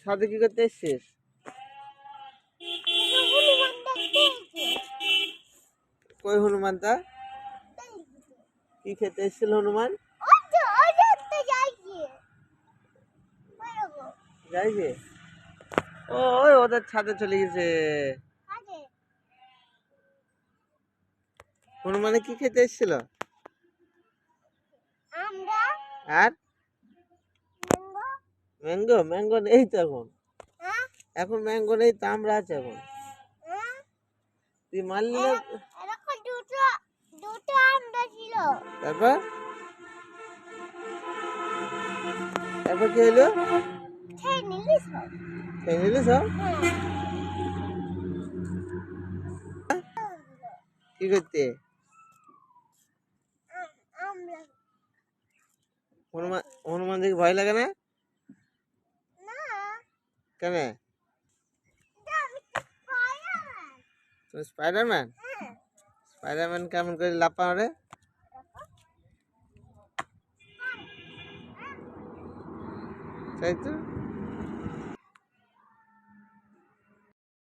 ছাদে কি করতে এসছিস? কই হনুমানটা? কি খেতে এসেছিল হনুমান? যাইছে ও ওই ওদের ছাদে চলে গেছে। হনুমানে কি খেতে এসেছিল? আর ম্যাঙ্গো ম্যাঙ্গো নেই তো এখন। এখন ম্যাঙ্গো নেই তো, আমরা আছে এখন। তুই মারলি না? তারপর তারপর কি হলো? খেয়ে নিলি সব? কি করতে? হনুমান হনুমান দেখে ভয় লাগে না? কেন? তুমি স্পাইডারম্যান? স্পাইডারম্যান কেমন করে লাফা মারে? তাই তো।